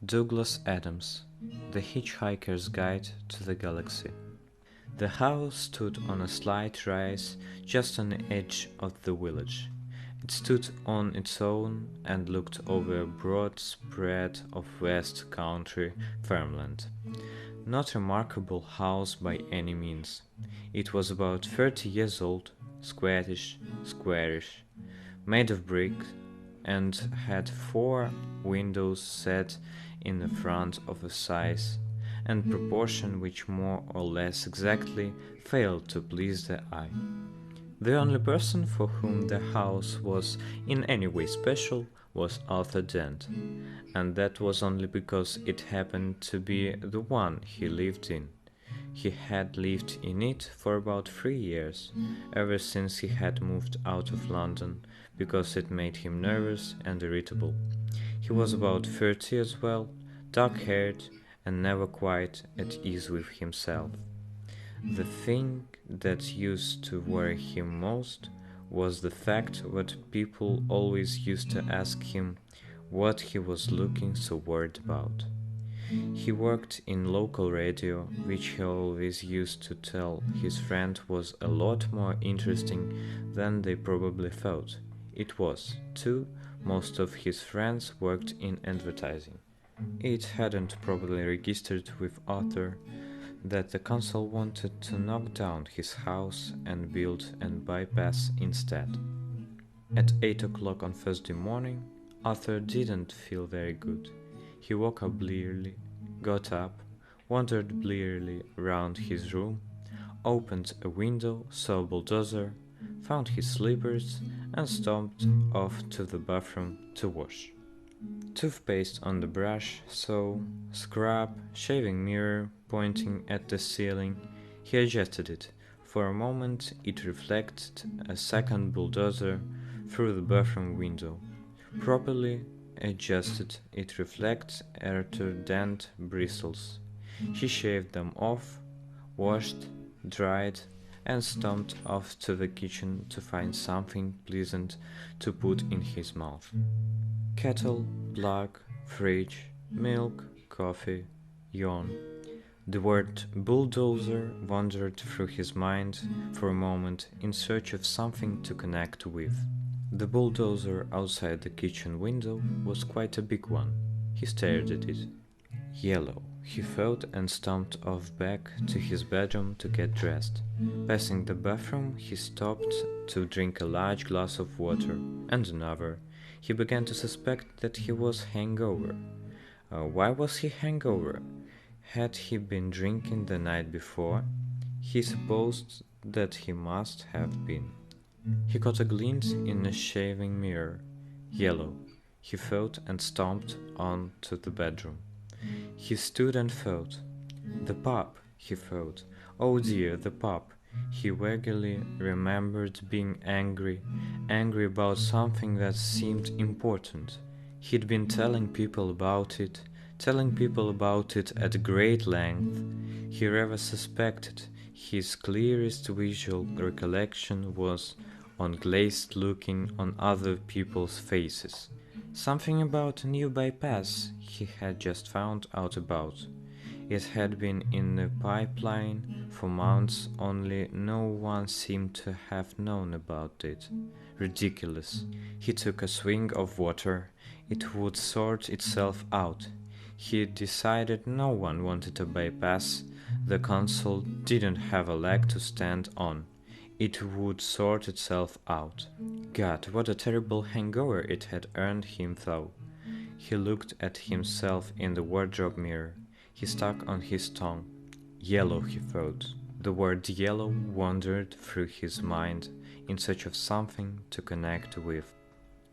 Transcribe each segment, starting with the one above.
Douglas Adams, The Hitchhiker's Guide to the Galaxy. The house stood on a slight rise just on the edge of the village. It stood on its own and looked over a broad spread of West Country farmland. Not a remarkable house by any means. It was about 30 years old, squarish, made of brick, and had 4 windows set in the front of a size and proportion which more or less exactly failed to please the eye. The only person for whom the house was in any way special was Arthur Dent, and that was only because it happened to be the one he lived in. He had lived in it for about 3 years, ever since he had moved out of London, because it made him nervous and irritable. He was about 30 as well, dark-haired, and never quite at ease with himself. The thing that used to worry him most was the fact that people always used to ask him what he was looking so worried about. He worked in local radio, which he always used to tell his friend was a lot more interesting than they probably thought. It was, too. Most of his friends worked in advertising. It hadn't probably registered with Arthur that the council wanted to knock down his house and build a bypass instead. At 8 o'clock on Thursday morning, Arthur didn't feel very good. He woke up blearily, got up, wandered blearily round his room, opened a window, saw a bulldozer, found his slippers, and stomped off to the bathroom to wash. Toothpaste on the brush, saw, scrub, shaving mirror pointing at the ceiling. He adjusted it. For a moment it reflected a second bulldozer through the bathroom window. Properly adjusted, it reflects Arthur Dent bristles. He shaved them off, washed, dried, and stomped off to the kitchen to find something pleasant to put in his mouth. Kettle, plug, fridge, milk, coffee, yawn. The word bulldozer wandered through his mind for a moment in search of something to connect with. The bulldozer outside the kitchen window was quite a big one. He stared at it. Yellow, he thought, and stomped off back to his bedroom to get dressed. Passing the bathroom, he stopped to drink a large glass of water, and another. He began to suspect that he was hangover. Why was he hangover? Had he been drinking the night before? He supposed that he must have been. He caught a glint in a shaving mirror. Yellow, he thought, and stomped on to the bedroom. He stood and thought. The pub, he thought. Oh dear, the pub. He vaguely remembered being angry about something that seemed important. He'd been telling people about it at great length. He rather suspected his clearest visual recollection was on glazed looking on other people's faces. Something about a new bypass he had just found out about. It had been in the pipeline for months, only no one seemed to have known about it. Ridiculous. He took a swig of water. It would sort itself out. He decided no one wanted a bypass. The console didn't have a leg to stand on. It would sort itself out. God, what a terrible hangover it had earned him though. He looked at himself in the wardrobe mirror. He stuck on his tongue. Yellow, he thought. The word yellow wandered through his mind in search of something to connect with.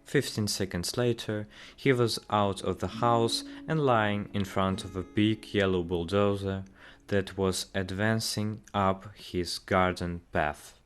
15 seconds later, he was out of the house and lying in front of a big yellow bulldozer that was advancing up his garden path.